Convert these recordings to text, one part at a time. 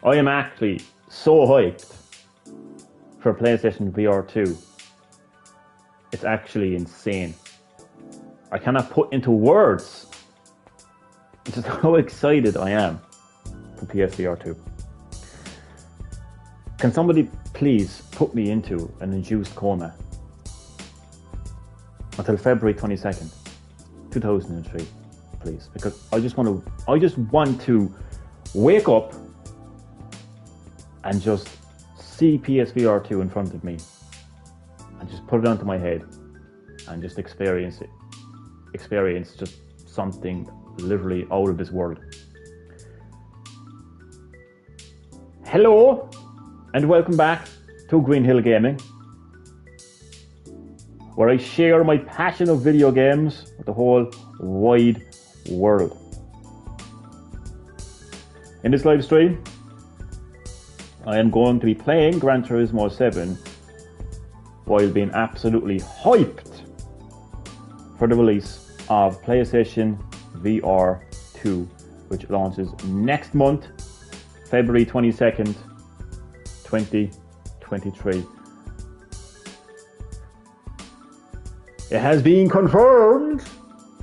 I am actually so hyped for PlayStation VR2. It's actually insane. I cannot put into words just how excited I am for PSVR 2. Can somebody please put me into an induced coma until February 22nd, 2003, please? Because I just want to wake up and just see PSVR 2 in front of me and just put it onto my head and just experience it. Experience just something literally out of this world. Hello and welcome back to Green Hill Gaming, where I share my passion of video games with the whole wide world. In this live stream, I am going to be playing Gran Turismo 7 while being absolutely hyped for the release of PlayStation VR 2, which launches next month, February 22nd, 2023. It has been confirmed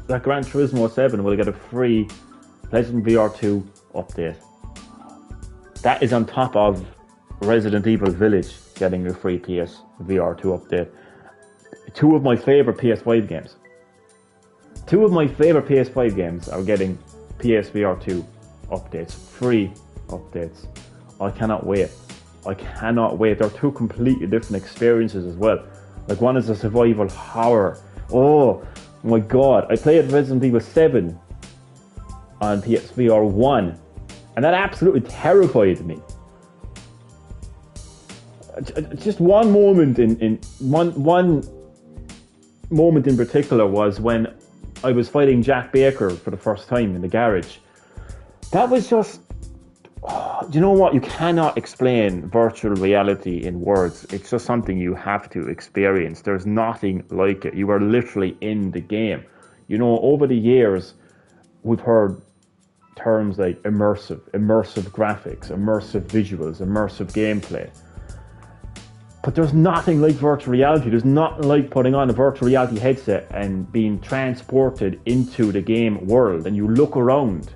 that Gran Turismo 7 will get a free PlayStation VR 2 update. That is on top of Resident Evil Village getting a free PSVR 2 update. Two of my favourite PS5 games. Two of my favourite PS5 games are getting PSVR 2 updates, free updates. I cannot wait. I cannot wait. They're two completely different experiences as well. Like, one is a survival horror. Oh my god. I played Resident Evil 7 on PSVR 1 and that absolutely terrified me. Just one moment one moment in particular was when I was fighting Jack Baker for the first time in the garage. That was just... do you know what? You cannot explain virtual reality in words. It's just something you have to experience. There's nothing like it. You are literally in the game. You know, over the years, we've heard terms like immersive graphics, immersive visuals, immersive gameplay. But there's nothing like virtual reality. There's nothing like putting on a virtual reality headset and being transported into the game world. And you look around.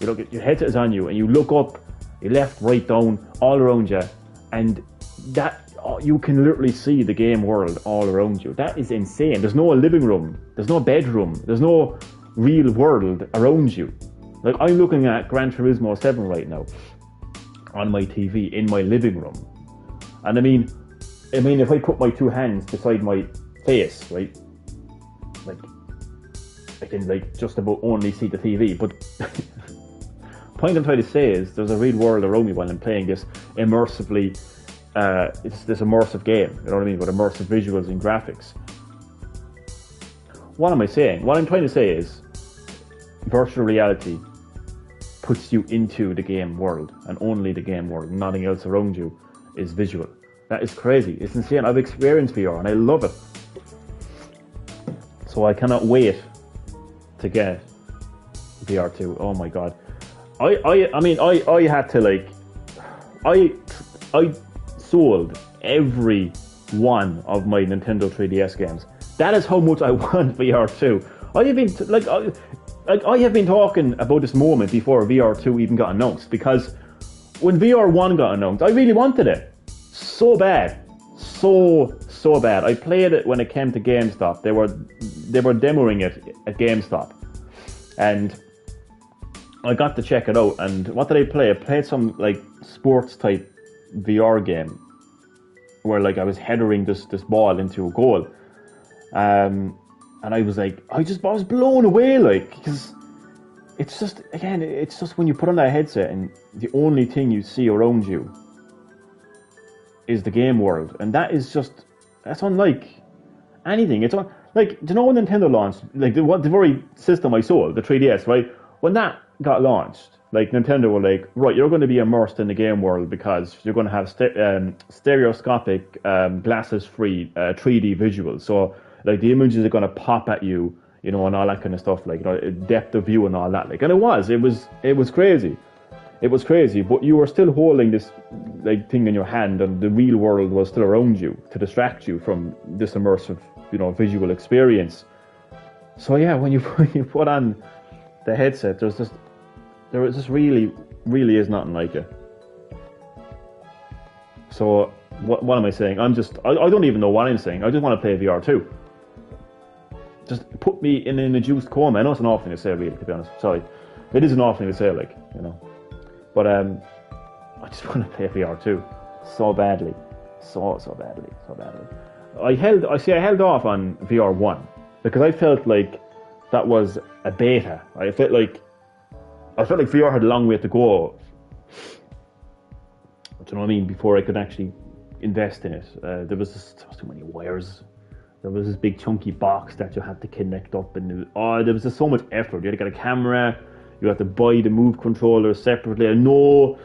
You look, your headset is on you, and you look up, you left, right, down, all around you, and that you can literally see the game world all around you. That is insane. There's no living room. There's no bedroom. There's no real world around you. Like, I'm looking at Gran Turismo 7 right now on my TV in my living room, and I mean, if I put my two hands beside my face, right, like, I can, like, just about only see the TV. But the point I'm trying to say is there's a real world around me while I'm playing this immersively, it's this immersive game, you know what I mean, with immersive visuals and graphics. What am I saying? What I'm trying to say is virtual reality puts you into the game world, and only the game world. Nothing else around you is visual. That is crazy. It's insane. I've experienced VR and I love it. So I cannot wait to get VR 2. Oh my god. I had to, like, I sold every one of my Nintendo 3DS games. That is how much I want VR 2. I have been talking about this moment before VR 2 even got announced, because when VR 1 got announced, I really wanted it. So bad. So bad. I played it when it came to GameStop. They were demoing it at GameStop. And I got to check it out, and what did I play? I played some, like, sports type VR game where, like, I was headering this ball into a goal. And I was like, I was blown away, like, because it's just when you put on that headset and the only thing you see around you is the game world, and that's unlike anything. It's like, do you know when Nintendo launched, like, the very system I sold, the 3DS, right? When that got launched, like, Nintendo were like, right, you're going to be immersed in the game world because you're going to have stereoscopic, glasses-free 3D visuals. So, like, the images are going to pop at you, you know, and all that kind of stuff, like, you know, depth of view and all that. Like, and it was crazy. It was crazy, but you were still holding this like thing in your hand, and the real world was still around you to distract you from this immersive, visual experience. So yeah, when you put on the headset, there was just really is nothing like it. So what am I saying? I don't even know what I'm saying. I just want to play VR2. Just put me in an induced coma. I know it's an awful thing to say, really, to be honest. Sorry, it is an awful thing to say, like, but I just want to play VR2 so badly, so badly. I held off on VR1 because I felt like that was a beta. I felt like VR had a long way to go. Do you know what I mean? Before I could actually invest in it, there was too many wires. There was this big chunky box that you had to connect up, and there was just so much effort. You had to get a camera. You had to buy the Move controllers separately. I know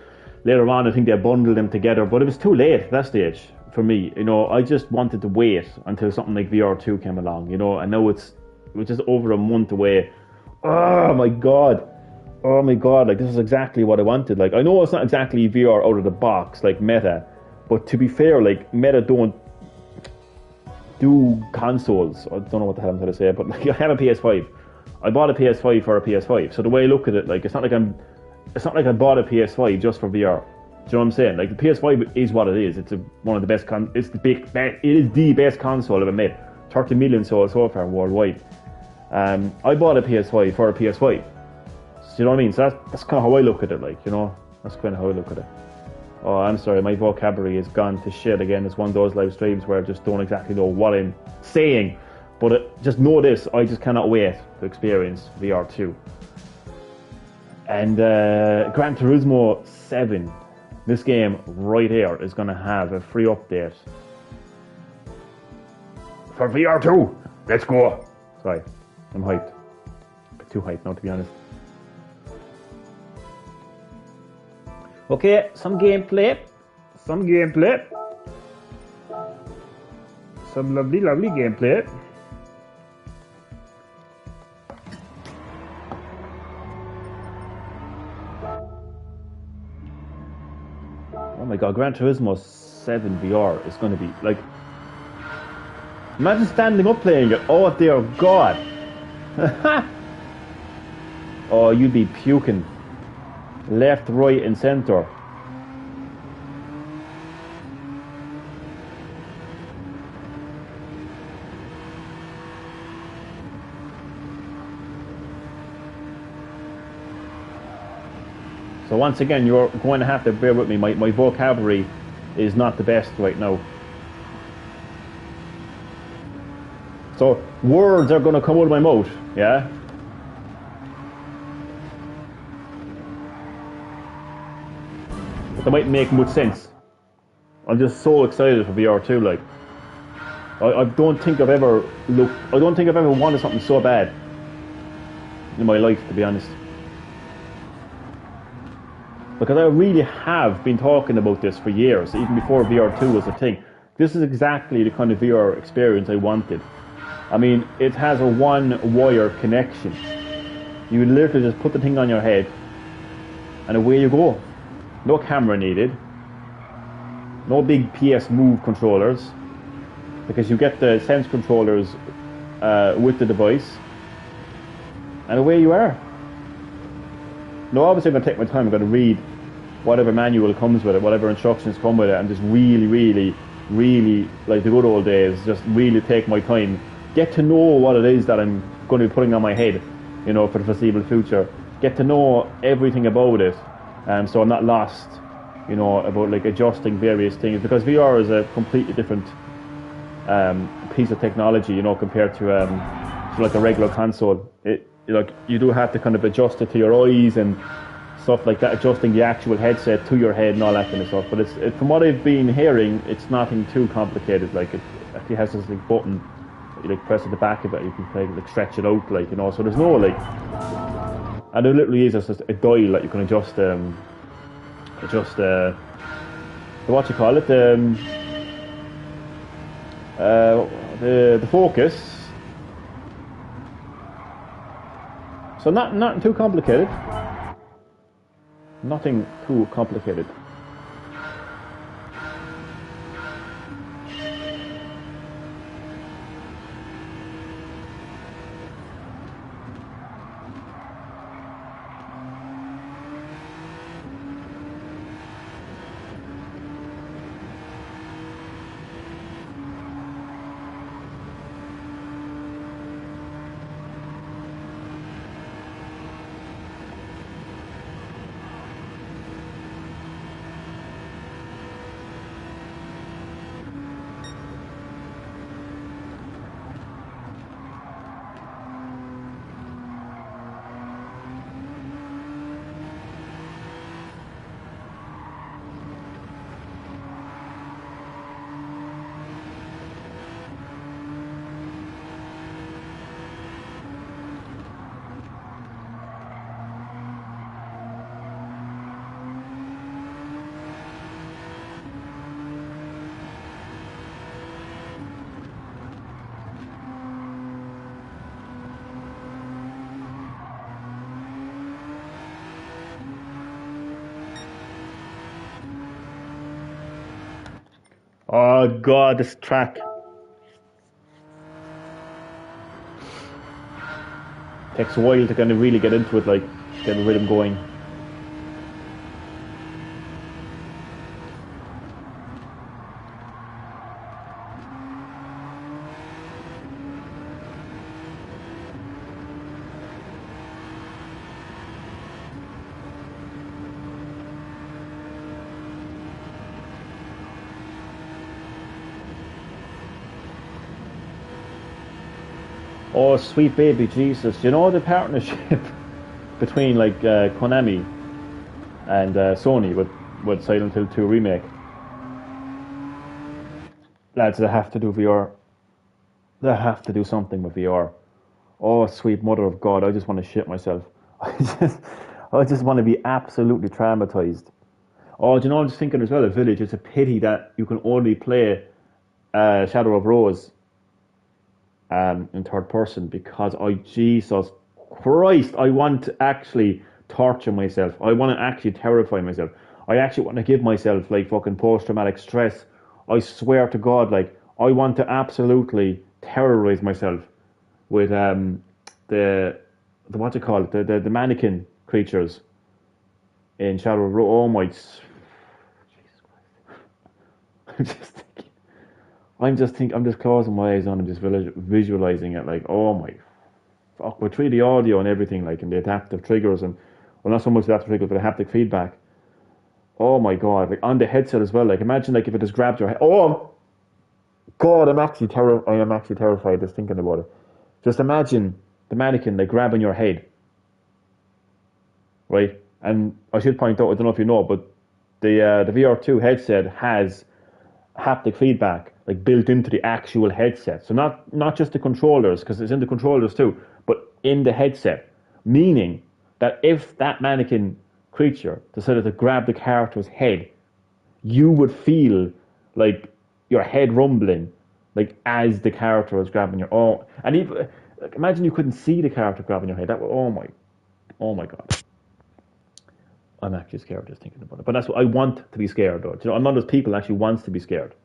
later on I think they bundled them together, but it was too late at that stage for me. I just wanted to wait until something like VR2 came along. And now it was just over a month away. Oh my god, like this is exactly what I wanted. Like, I know it's not exactly VR out of the box like Meta, but to be fair, like, Meta don't do consoles. I don't know what the hell I'm trying to say, but like, I have a PS5. I bought a PS5 for a PS5. So the way I look at it, like, it's not like I bought a PS5 just for VR. Do you know what I'm saying? Like, the PS5 is what it is. It's one of the best it is the best console ever made. 30 million sold so far worldwide. I bought a PS5 for a PS5. So, you know what I mean? So that's kind of how I look at it, like, that's kind of how I look at it. Oh, I'm sorry, my vocabulary has gone to shit again. It's one of those live streams where I just don't exactly know what I'm saying. But just know this, I just cannot wait to experience VR2. And Gran Turismo 7, this game right here, is going to have a free update for VR2. Let's go. Sorry, I'm hyped. A bit too hyped now, to be honest. Okay, some gameplay. Some lovely gameplay. Oh my god, Gran Turismo 7 VR is going to be like... Imagine standing up playing it. Oh dear god. Oh, you'd be puking. Left, right and centre. So once again, you're going to have to bear with me. My vocabulary is not the best right now. So words are going to come out of my mouth, yeah? But they mightn't make much sense. I'm just so excited for VR2, like. I don't think I've ever wanted something so bad in my life, to be honest. Because I really have been talking about this for years, even before VR2 was a thing. This is exactly the kind of VR experience I wanted. I mean, it has a one-wire connection. You literally just put the thing on your head, and away you go. No camera needed. No big PS Move controllers, because you get the Sense controllers with the device, and away you are. No, obviously I'm going to take my time. I'm going to read whatever manual comes with it, whatever instructions come with it, and just really, like the good old days, just really take my time. Get to know what it is that I'm going to be putting on my head, for the foreseeable future. Get to know everything about it, so I'm not lost, about like adjusting various things, because VR is a completely different piece of technology, compared to like a regular console. You do have to kind of adjust it to your eyes and stuff like that, adjusting the actual headset to your head and all that kind of stuff. But from what I've been hearing, it's nothing too complicated. Like, it actually has this like button that you like press at the back of it, you can like stretch it out, like, so there's no like, and it literally is just a dial that you can adjust what you call it, the focus. So not too complicated. Nothing too complicated. Oh god, this track takes a while to kind of really get into it, like get the rhythm going. Oh, sweet baby Jesus! You know the partnership between like Konami and Sony with Silent Hill 2 remake. Lads, they have to do VR. They have to do something with VR. Oh, sweet mother of God! I just want to shit myself. I just, I just want to be absolutely traumatized. Oh, do you know? I'm just thinking as well. A Village. It's a pity that you can only play Shadow of Rose in third person because Jesus Christ, I want to actually torture myself. I want to actually terrify myself. I actually want to give myself like fucking post traumatic stress. I swear to God, like I want to absolutely terrorize myself with the what do you call it, the mannequin creatures in Shadow of Rose. Oh my, Jesus Christ! I'm just thinking. I'm just closing my eyes on and just visualizing it. Like, oh my fuck, with 3D audio and everything, like, and the adaptive triggers and, well, not so much adaptive triggers, but the haptic feedback. Oh my god, like on the headset as well. Like, imagine like if it just grabbed your head. Oh god, I am actually terrified just thinking about it. Just imagine the mannequin like grabbing your head, right? And I should point out, I don't know if you know, but the VR2 headset has haptic feedback like built into the actual headset. So not just the controllers, because it's in the controllers too, but in the headset. Meaning that if that mannequin creature decided to grab the character's head, you would feel like your head rumbling, like as the character was grabbing your own. And even like, imagine you couldn't see the character grabbing your head. That would, oh my god. I'm actually scared just thinking about it. But that's what I want to be scared though. You know, I'm one of those people who actually wants to be scared.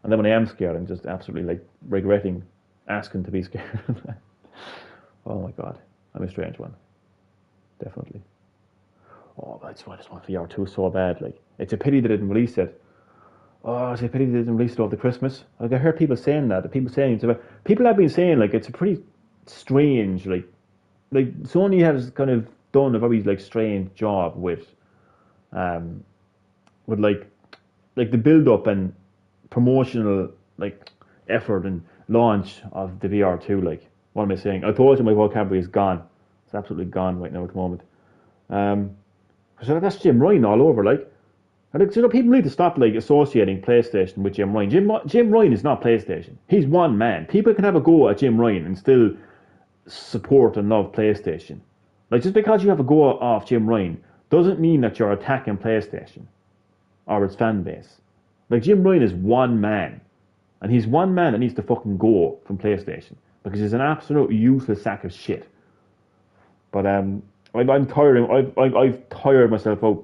And then when I am scared, I'm just absolutely like regretting asking to be scared. Oh my god, I'm a strange one, definitely. Oh, that's why I just want VR2 so bad. Like, it's a pity they didn't release it. Oh, it's a pity they didn't release it over the Christmas. Like, I heard people saying that. People saying it's about, people have been saying like it's a pretty strange like Sony has kind of done a very like strange job um with like the build up and promotional like effort and launch of the VR2. Like, what am I saying? I told you my vocabulary is gone. It's absolutely gone right now at the moment. Um, so that's Jim Ryan all over. Like, and you know, people need to stop like associating PlayStation with Jim Ryan. Jim Ryan is not PlayStation. He's one man. People can have a go at Jim Ryan and still support and love PlayStation. Like, just because you have a go off Jim Ryan doesn't mean that you're attacking PlayStation or its fan base. Like, Jim Ryan is one man, and he's one man that needs to fucking go from PlayStation because he's an absolute useless sack of shit. But I'm tired. I've tired myself out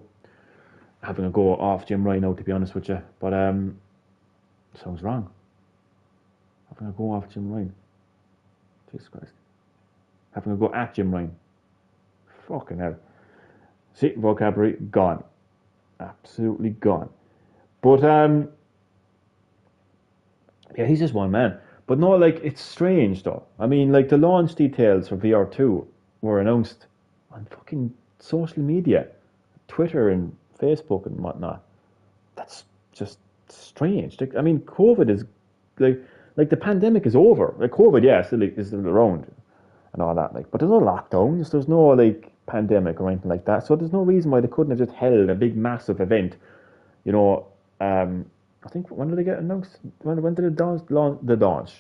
having a go off Jim Ryan now, to be honest with you. But sounds wrong. Having a go off Jim Ryan. Jesus Christ. Having a go at Jim Ryan. Fucking hell. See, vocabulary gone. Absolutely gone. But yeah, he's just one man. But no, like, it's strange though. I mean, like, the launch details for VR2 were announced on fucking social media, Twitter and Facebook and whatnot. That's just strange. Like, I mean, COVID is like the pandemic is over. Like, COVID, yeah, is still around and all that. Like, but there's no lockdowns. There's no like pandemic or anything like that. So there's no reason why they couldn't have just held a big, massive event. You know, I think when did they get announced? When did the launch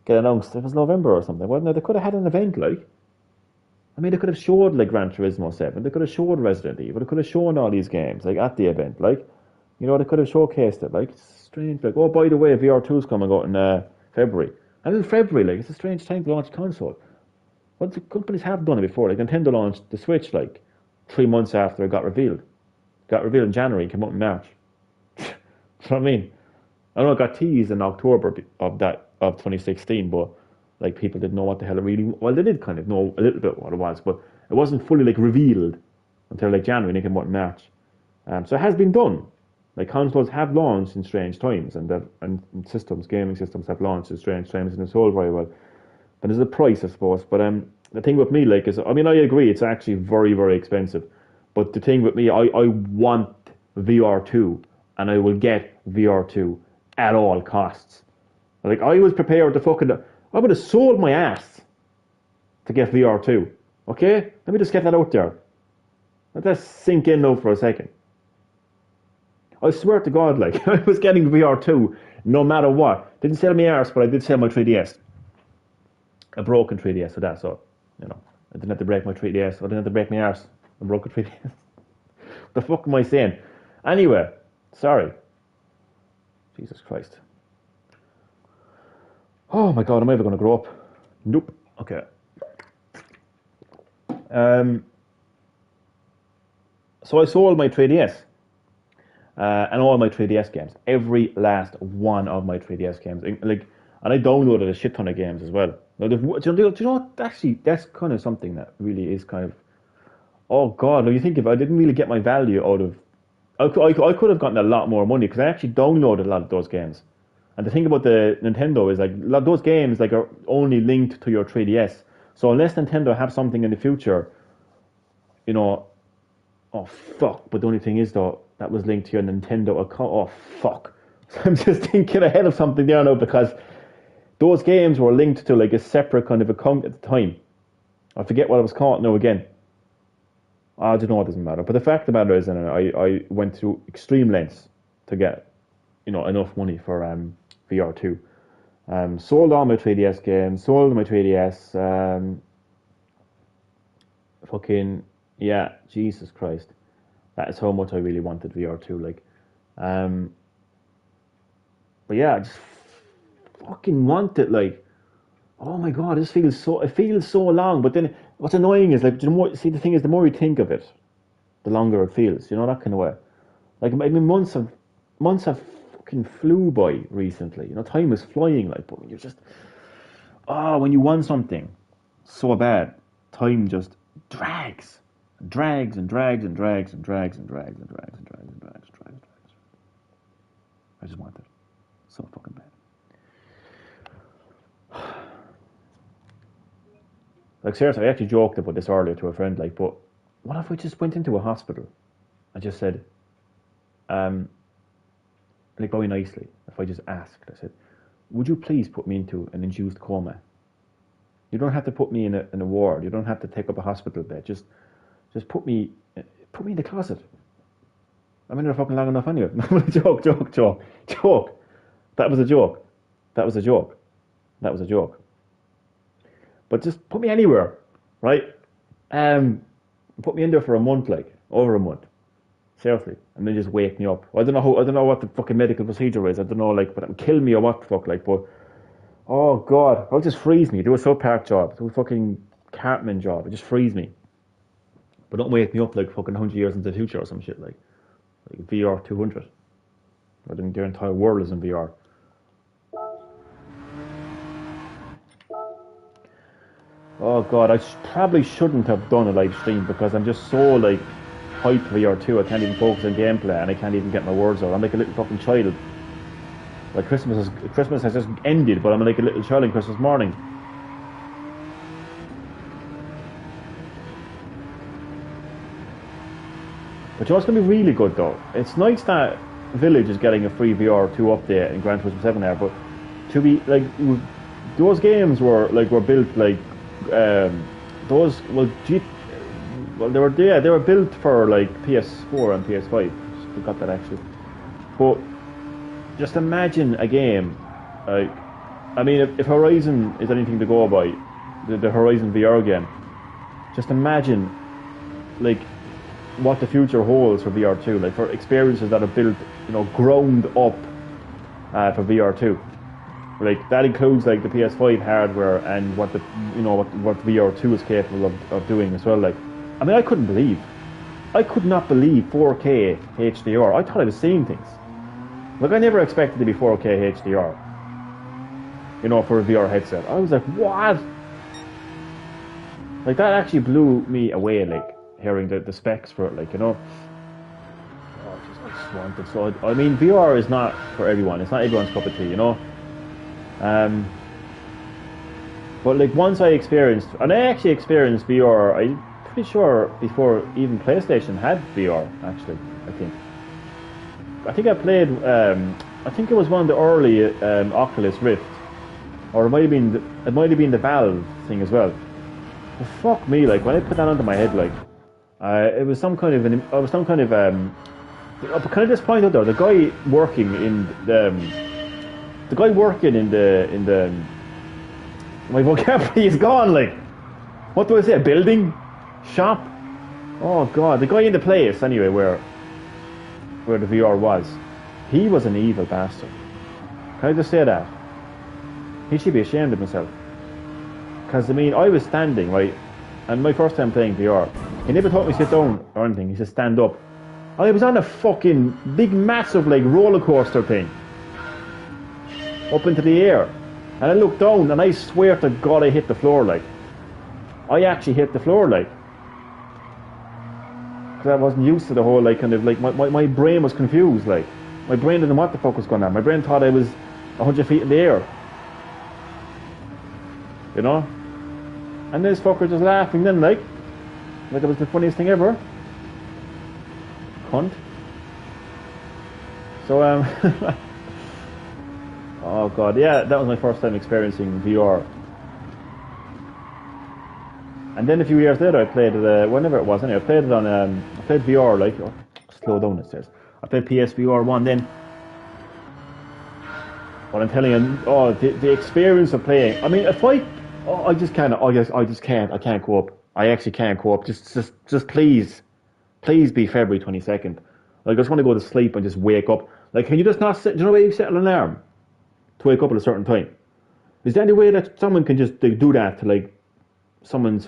get announced? It was November or something, wasn't it? They could have had an event like. I mean, they could have showed like Gran Turismo 7. They could have showed Resident Evil. They could have shown all these games like at the event. Like, you know, they could have showcased it. Like, it's strange. Like, oh, by the way, VR2 is coming out in February. And in February, like, it's a strange time to launch a console. Well, the companies have done it before. Like, Nintendo launched the Switch like 3 months after it got revealed. It got revealed in January and came out in March. You know what I mean? I know it got teased in October of 2016, but like people didn't know what the hell it really. Well, they did kind of know a little bit what it was, but it wasn't fully like revealed until like January and it came out in March. So it has been done. Like consoles have launched in strange times, and systems, gaming systems have launched in strange times and it's sold very well. But there's a price, I suppose. But the thing with me, like, is I mean, I agree, it's actually very, very expensive. But the thing with me, I want VR2, and I will get VR2 at all costs. Like, I was prepared to I would have sold my ass to get VR2. Okay? Let me just get that out there. Let that sink in now for a second. I swear to God, like, I was getting VR2 no matter what. Didn't sell me arse, but I did sell my 3DS. A broken 3DS, so that's all. You know, I didn't have to break my 3DS. I didn't have to break my arse. A broken 3DS. What the fuck am I saying? Anyway, sorry. Jesus Christ. Oh my God, am I ever going to grow up? Nope. Okay. So I sold my 3DS. And all my 3DS games. Every last one of my 3DS games. Like, and I downloaded a shit ton of games as well. Now, do you know what? Actually, that's kind of something that really is kind of... Oh God, you think if I didn't really get my value out of... I could have gotten a lot more money because I actually downloaded a lot of those games. And the thing about the Nintendo is like those games like are only linked to your 3DS. So unless Nintendo have something in the future, you know, oh fuck. But the only thing is though, that was linked to your Nintendo account. Oh fuck. So I'm just thinking ahead of something there now because those games were linked to like a separate kind of account at the time. I forget what it was called now again. I don't know, it doesn't matter. But the fact of the matter is, I went through extreme lengths to get, you know, enough money for VR2. Sold all my 3DS games, sold my 3DS. Fucking, yeah, Jesus Christ. That is how much I really wanted VR2, like. But yeah, I just fucking want it, like. Oh my God, it feels so long. But then what's annoying is, like, the thing is, the more you think of it, the longer it feels, you know, that kind of way. Like, I mean, months have fucking flew by recently. You know, time is flying, like, but when you're just, when you want something so bad, time just drags and drags and drags and drags and drags and drags and drags and drags and drags and drags and drags. I just want it so fucking bad. Like, seriously, I actually joked about this earlier to a friend, like, but what if I just went into a hospital and just said, like, very nicely, if I just asked, I said, would you please put me into an induced coma? You don't have to put me in a ward. You don't have to take up a hospital bed. Just put me in the closet. I'm in there fucking long enough anyway. Joke. That was a joke. That was a joke. But just put me anywhere, right? Put me in there for a month, like, over a month. Seriously. And then just wake me up. I don't know what the fucking medical procedure is. I don't know, like, but kill me or what the fuck, like, but oh God, I'll just freeze me. Do a South Park job. Do a fucking Cartman job. It just freeze me. But don't wake me up like fucking 100 years into the future or some shit like VR 200. I think their entire world is in VR. Oh god, I probably shouldn't have done a live stream because I'm just so like hyped for VR2. I can't even focus on gameplay and I can't even get my words out. I'm like a little fucking child. Like Christmas has just ended, but I'm like a little child on Christmas morning. But you know what's going to be really good though? It's nice that Village is getting a free VR2 update in Gran Turismo 7 there, but to be like those games were built like those they were built for like PS4 and PS5. Just forgot that actually. But just imagine a game like, I mean, if Horizon is anything to go by, the Horizon VR game, just imagine like what the future holds for VR2, like for experiences that are built, you know, ground up for VR2. Like that includes like the PS5 hardware and what the, you know, what VR2 is capable of doing as well. Like, I mean, I could not believe 4K HDR. I thought I was seeing things. Like I never expected to be 4K HDR. You know, for a VR headset. I was like, what? Like that actually blew me away. Like hearing the specs for it, like, you know. Oh, I just want it. So I mean, VR is not for everyone. It's not everyone's cup of tea, you know. But like once I experienced, and I actually experienced VR, I'm pretty sure before even PlayStation had VR. Actually, I think I played. I think it was one of the early Oculus Rift, or it might have been the Valve thing as well. But fuck me, like when I put that onto my head, like it was some kind of can I just point out though, the guy working in my vocabulary is gone. Like, what do I say? A building, shop. Oh god, the guy in the place anyway where the VR was. He was an evil bastard. Can I just say that? He should be ashamed of himself. Because I mean, I was standing right, and my first time playing VR, he never taught me to sit down or anything. He said stand up. I was on a fucking big, massive like roller coaster thing, up into the air, and I looked down, and I swear to God, I hit the floor. Like, I actually hit the floor, like, because I wasn't used to the whole like kind of like my brain was confused. Like, my brain didn't know what the fuck was going on. My brain thought I was 100 feet in the air, you know. And this fucker just laughing then, like it was the funniest thing ever. Cunt. So oh god, yeah, that was my first time experiencing VR. And then a few years later, I played it. Whenever it was, anyway, I played it on. I played VR, like, oh, slow down, it says. I played PSVR 1 then. But I'm telling you, oh, the experience of playing. I mean, if I just can't. I can't go up. I actually can't go up. Just please be February 22nd. Like, I just want to go to sleep and just wake up. Like, can you just not set? Do you know where you set an alarm to wake up at a certain time? Is there any way that someone can just like, do that to like someone's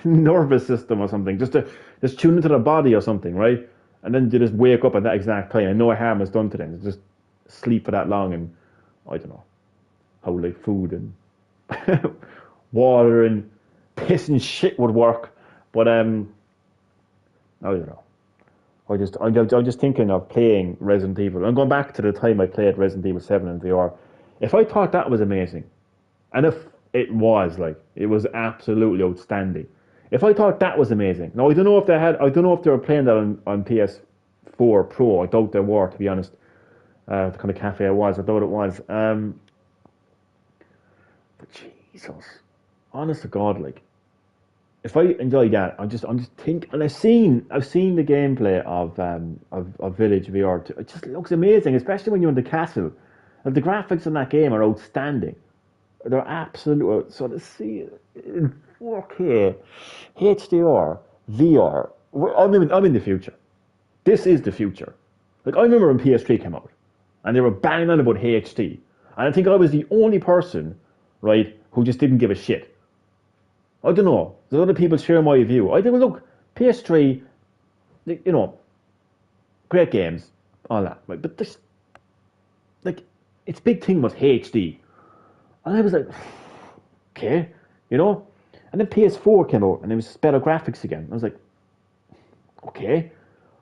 nervous system or something, just tune into their body or something, right? And then they just wake up at that exact time and no harm is done to them. Just sleep for that long, and I don't know how like food and water and piss and shit would work, but I don't know. I'm just thinking of playing Resident Evil. I'm going back to the time I played Resident Evil 7 in VR. If I thought that was amazing, and if it was, like, it was absolutely outstanding. If I thought that was amazing, now I don't know if they were playing that on PS4 Pro. I doubt they were, to be honest. The kind of cafe I was, I thought it was. But Jesus, honest to God, like, if I enjoy that, I'm just thinking, and I've seen the gameplay of Village VR. It just looks amazing, especially when you're in the castle. And the graphics in that game are outstanding. They're absolute. So to see it in 4K, HDR, VR, I'm in the future. This is the future. Like, I remember when PS3 came out, and they were banging on about HD, and I think I was the only person, right, who just didn't give a shit. I don't know. There's other people share my view. I think, look, PS3, you know, great games, all that, right? But this, like, its big thing was HD. And I was like, okay, you know? And then PS4 came out and it was better graphics again. I was like, okay.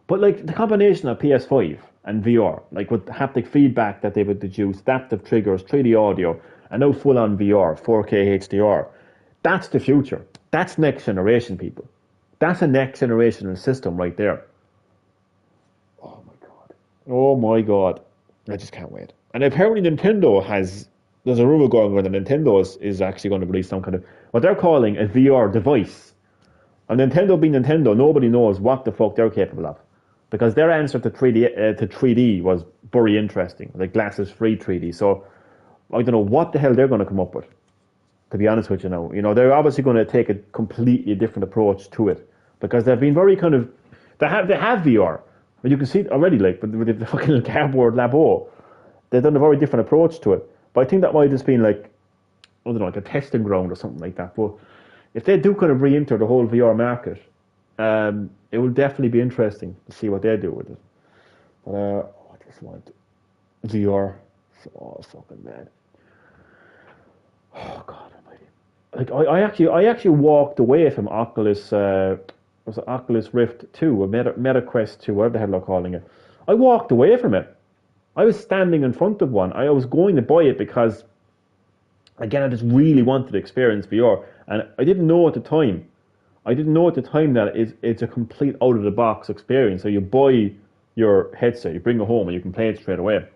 But like the combination of PS5 and VR, like with the haptic feedback that they would deduce, adaptive triggers, 3D audio, and now full on VR, 4K HDR, that's the future. That's next generation, people. That's a next generation system right there. Oh my God. Oh my God. I just can't wait. And apparently Nintendo has, there's a rumor going where the Nintendo is actually going to release some kind of, what they're calling a VR device. And Nintendo being Nintendo, nobody knows what the fuck they're capable of. Because their answer to 3D was very interesting, like glasses-free 3D. So I don't know what the hell they're going to come up with, to be honest with you now. You know, they're obviously going to take a completely different approach to it. Because they've been very kind of, they have VR. And you can see it already, like, with the fucking cardboard labo. They've done a very different approach to it. But I think that might have just been like, I don't know, like a testing ground or something like that. But if they do kind of re-enter the whole VR market, it will definitely be interesting to see what they do with it. But I just want VR. So fucking mad. Oh God Almighty! Like I actually walked away from Oculus. Was it Oculus Rift 2 or Meta Quest 2, whatever the hell they're calling it? I walked away from it. I was standing in front of one. I was going to buy it because, again, I just really wanted to experience VR. And I didn't know at the time. That it's a complete out-of-the-box experience. So you buy your headset, you bring it home, and you can play it straight away.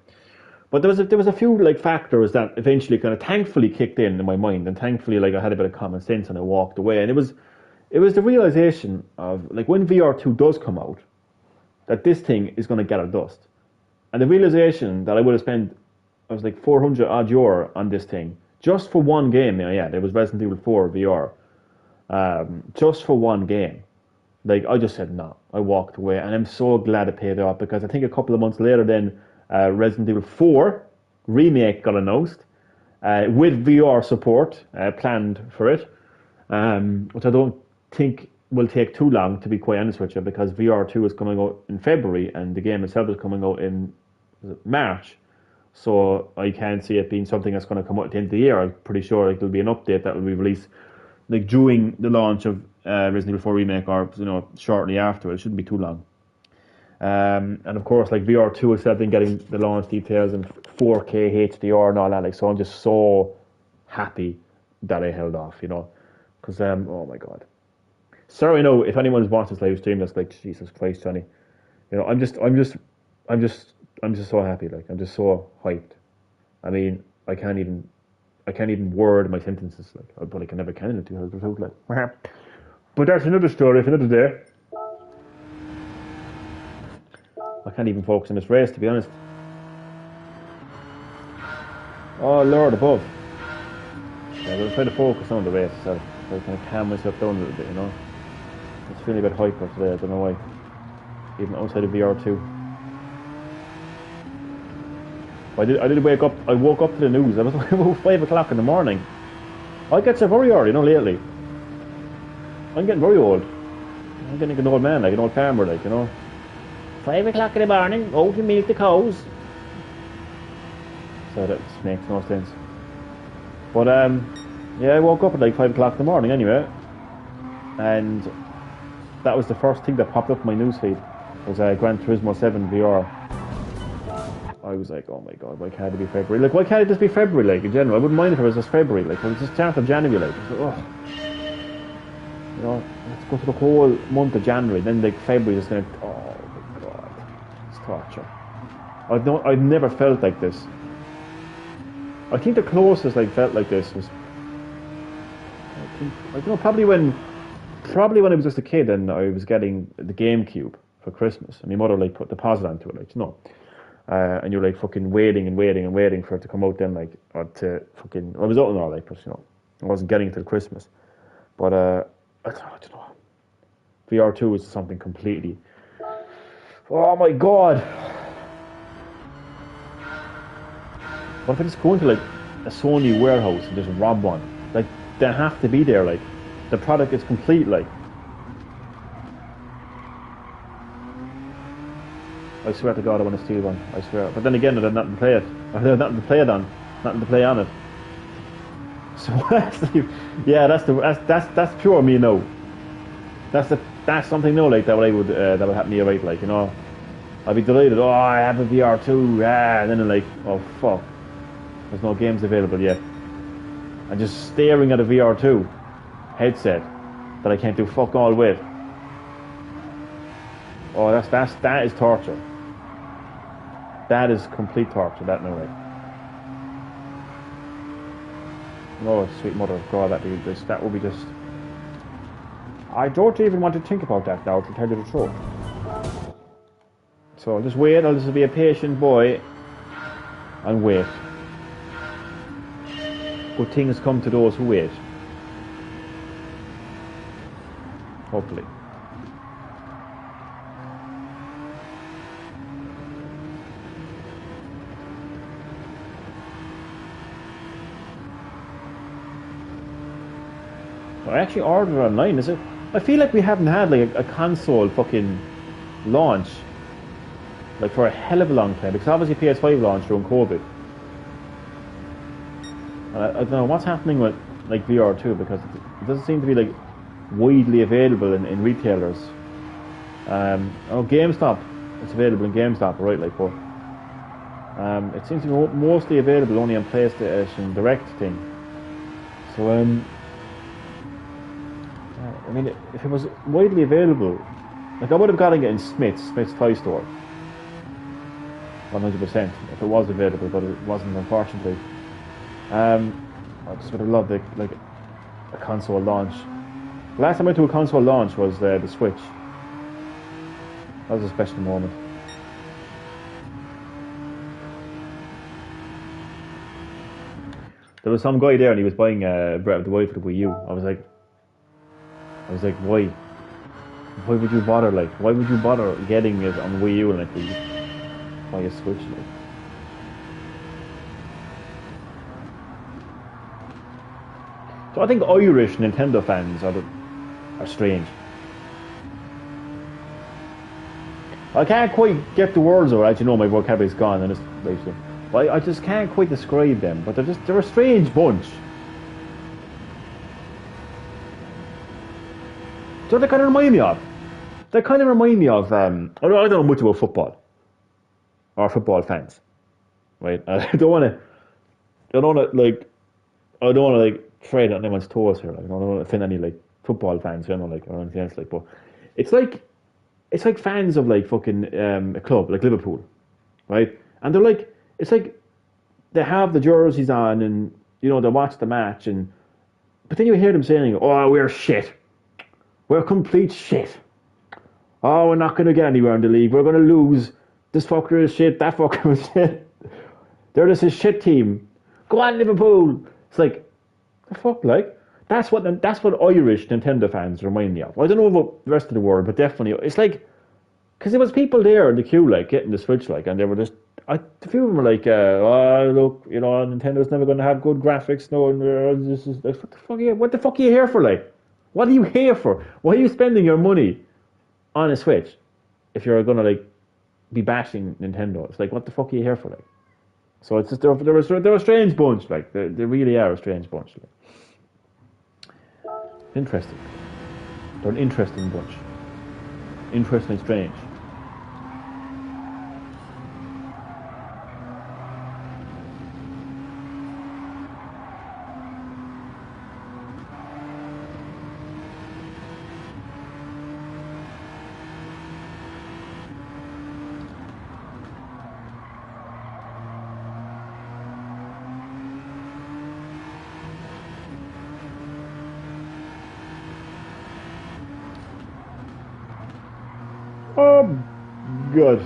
But there was a few like factors that eventually kind of thankfully kicked in my mind. And thankfully, like I had a bit of common sense and I walked away. And it was the realization of, like, when VR2 does come out, that this thing is going to get a dust. And the realization that I would have spent, I was like 400 odd euro on this thing, just for one game. Yeah, there was Resident Evil 4 VR, just for one game. Like, I just said no. I walked away, and I'm so glad it paid off, because I think a couple of months later then, Resident Evil 4 remake got announced, with VR support planned for it, which I don't think will take too long, to be quite honest with you, because VR2 is coming out in February and the game itself is coming out in March. So I can't see it being something that's going to come out at the end of the year. I'm pretty sure like, there'll be an update that will be released like during the launch of Resident Evil 4 Remake, or shortly after. It shouldn't be too long. And of course, like VR2 itself been getting the launch details and 4K HDR and all that. Like, so I'm just so happy that I held off, because oh my God. Sorry, no. If anyone's watched this live stream, that's like, Jesus Christ, Johnny. I'm just so happy. Like, I'm just so hyped. I mean, I can't even word my sentences. Like, I probably can never can in 2002. Like, but that's another story for another day. I can't even focus on this race, to be honest. Oh Lord above. Yeah, we'll try to focus on the race, so I kind of calm myself down a little bit, It's feeling a bit hyper today, I don't know why. Even outside of VR2. I did wake up, I woke up to the news. I was about 5 o'clock in the morning. I get so very early, lately. I'm getting very old. I'm getting like an old man, like an old farmer, like, 5 o'clock in the morning, go to milk the cows. So that just makes no sense. But yeah, I woke up at like 5 o'clock in the morning anyway. And that was the first thing that popped up in my newsfeed. Was Gran Turismo 7 VR. I was like, oh my God, why can't it be February? Like, why can't it just be February, like, in general? I wouldn't mind if it was just February, like, it was just start of January, like, let's go for the whole month of January, then, like, February is gonna, oh my God, it's torture. I've never felt like this. I think the closest I felt like this was, probably when I was just a kid and I was getting the GameCube for Christmas, and my mother, like, put the deposit onto it, like, and you're like fucking waiting for it to come out then, like, or to fucking, I was out and all, like, but I wasn't getting it till Christmas. But I don't know. VR2 is something completely. Oh my God! What if I just go into like a Sony warehouse and just rob one? Like, they have to be there, like. The product is complete, like. I swear to God, I want to steal one. I swear. But then again, I had nothing to play it. I had nothing to play it on. Nothing to play on it. So yeah, that's pure me, no. That's something no like that. What I would that would happen to me, right? Like, you know, I'd be delighted. Oh, I have a VR2. Ah, and then I'm like, oh fuck, there's no games available yet. I'm just staring at a VR2 headset that I can't do fuck all with. Oh, that is torture. That is complete torture. That no way. Oh, sweet mother of God, that would be just. I don't even want to think about that now, to tell you the truth. So I'll just wait. I'll just be a patient boy and wait. Good things come to those who wait. Hopefully. I actually ordered it online, is it? I feel like we haven't had like a console fucking launch like for a hell of a long time, because obviously PS5 launched during COVID. And I don't know what's happening with like VR2, because it doesn't seem to be like widely available in retailers. Oh, GameStop, it's available in GameStop, right? Like, but it seems to be mostly available only on PlayStation Direct thing. So I mean, if it was widely available, like I would have gotten it in Smith's toy store, 100%, if it was available, but it wasn't, unfortunately. I just would have loved like a console launch. The last time I went to a console launch was the Switch. That was a special moment. There was some guy there and he was buying Breath of the Wild for the Wii U. I was like, why? Why would you bother? Like, why would you bother getting it on Wii U and like buy a Switch? Like? So I think Irish Nintendo fans are strange. I can't quite get the words over. As you know, my vocabulary's gone, and it's basically. But I just can't quite describe them. But they're a strange bunch. So they kind of remind me of. They kind of remind me of. I don't know much about football or football fans, right? I don't want to tread on anyone's toes here. Like, I don't want to offend any like football fans, you know, like or anything else. Like, but it's like fans of like fucking a club like Liverpool, right? And they're like, it's like they have the jerseys on and you know they watch the match but then you hear them saying, "Oh, we're shit. We're complete shit. Oh, we're not going to get anywhere in the league. We're going to lose. This fucker is shit. That fucker is shit. They're just a shit team. Go on, Liverpool." It's like, the fuck, like that's what Irish Nintendo fans remind me of. I don't know about the rest of the world, but definitely it's like because there was people there in the queue like getting the Switch like, and they were just. A few of them were like, "Oh, look, you know, Nintendo's never going to have good graphics. No, this is like, what the fuck are you here for, like? What are you here for? Why are you spending your money on a Switch if you're gonna like be bashing Nintendo? It's like, what the fuck are you here for, like? So it's just they're a strange bunch, like they really are a strange bunch. Like. Interesting. They're an interesting bunch. Interestingly strange. Oh, good.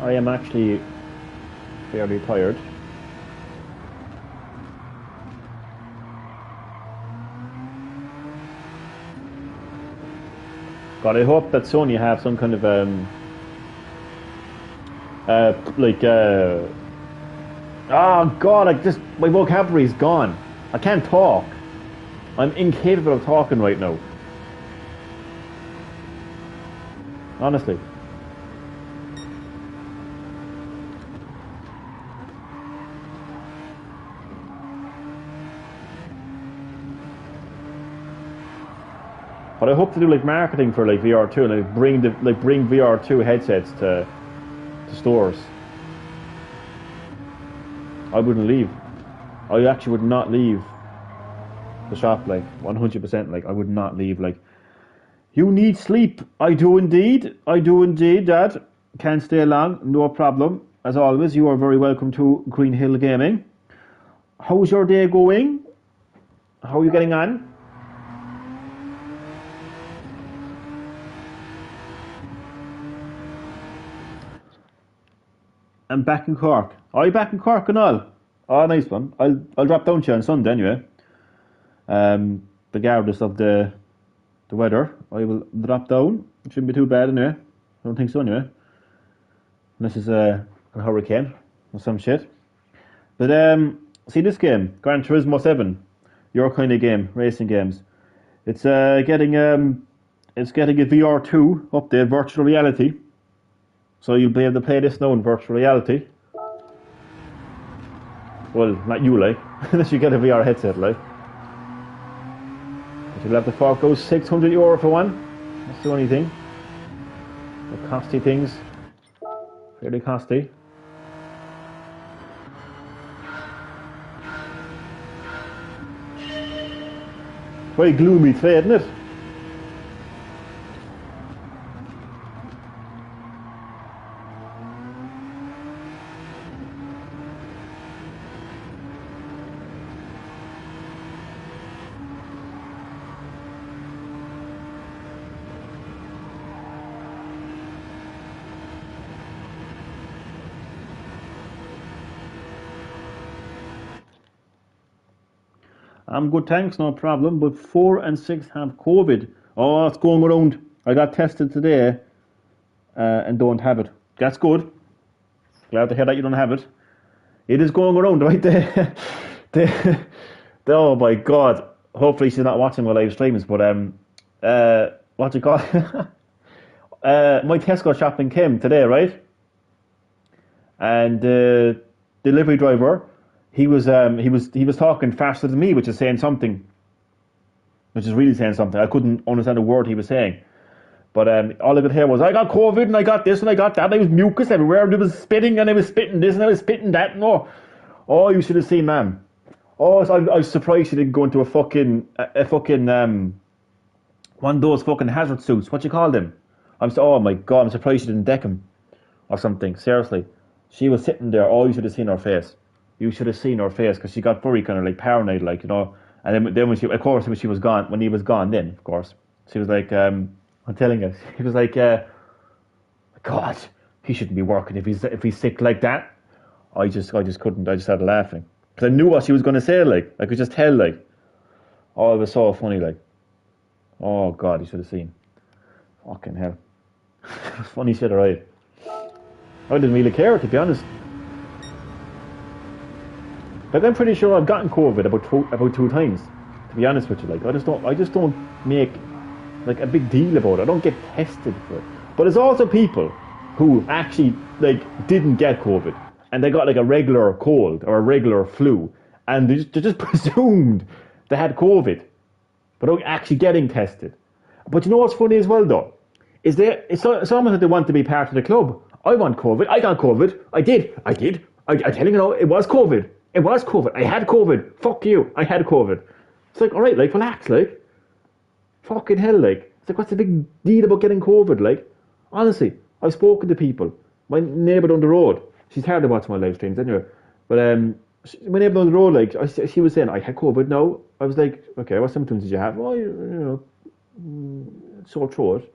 I am actually fairly tired. God, I hope that Sony have some kind of like oh God, I just my vocabulary is gone. I can't talk. I'm incapable of talking right now. Honestly. But I hope to do like marketing for like VR2 and like bring VR2 headsets to stores. I wouldn't leave. I actually would not leave the shop, like 100%. Like I would not leave. Like, you need sleep. I do indeed. I do indeed, Dad. Can't stay long. No problem. As always, you are very welcome to Green Hill Gaming. How's your day going? How are you getting on? I'm back in Cork. Are you back in Cork and all? Oh, nice one. I'll drop down to you on Sunday anyway. Regardless of the weather, I will drop down. It shouldn't be too bad anyway. I don't think so anyway. Unless it's a hurricane or some shit. But see this game, Gran Turismo 7, your kind of game, racing games. It's getting a VR2 update, virtual reality. So you'll be able to play this now in virtual reality. Well, not you, like, unless you get a VR headset, like. But you'll have to fork those €600 for one. That's the only thing. The costly things. Fairly costly. Very gloomy today, isn't it? I'm good, thanks, no problem. But 4 and 6 have COVID. Oh, it's going around. I got tested today and don't have it. That's good. Glad to hear that you don't have it. It is going around, right? Oh my God. Hopefully she's not watching my live streams, but what do you call it? My Tesco shopping came today, right? And the delivery driver, he was talking faster than me, which is saying something. Which is really saying something. I couldn't understand a word he was saying. But all I could hear was, I got COVID and I got this and I got that. And I was mucus everywhere and I was spitting and I was spitting this and I was spitting that. And oh, you should have seen, man. Oh, so I was surprised she didn't go into a fucking one of those fucking hazard suits. What you call them? Oh my God, I'm surprised she didn't deck him or something. Seriously. She was sitting there. Oh, you should have seen her face. You should have seen her face because she got very kind of like paranoid, like, you know. And then when she, of course, when she was gone, when he was gone, then of course she was like, I'm telling you, he was like, God, he shouldn't be working if he's sick like that. I just couldn't. I just started laughing because I knew what she was going to say. Like, I could just tell. Like, oh, it was so funny. Like, oh God, you should have seen. Fucking hell, it was funny shit, alright. I didn't really care, to be honest. But I'm pretty sure I've gotten COVID about two times. To be honest with you, like, I just don't make like a big deal about it. I don't get tested for it. But there's also people who actually like didn't get COVID and they got like a regular cold or a regular flu, and they just presumed they had COVID, without actually getting tested. But you know what's funny as well, though, is it's almost like they want to be part of the club. I want COVID. I got COVID. I did. I'm telling you now, it was COVID. It was COVID. I had COVID. Fuck you. I had COVID. It's like, all right, like, relax, like. Fucking hell, like. It's like, what's the big deal about getting COVID, like? Honestly, I've spoken to people. My neighbour down the road, she's hardly watching my live streams anyway, but my neighbour down the road, like, she was saying, I had COVID now. I was like, okay, what symptoms did you have? Oh, you know, sore throat.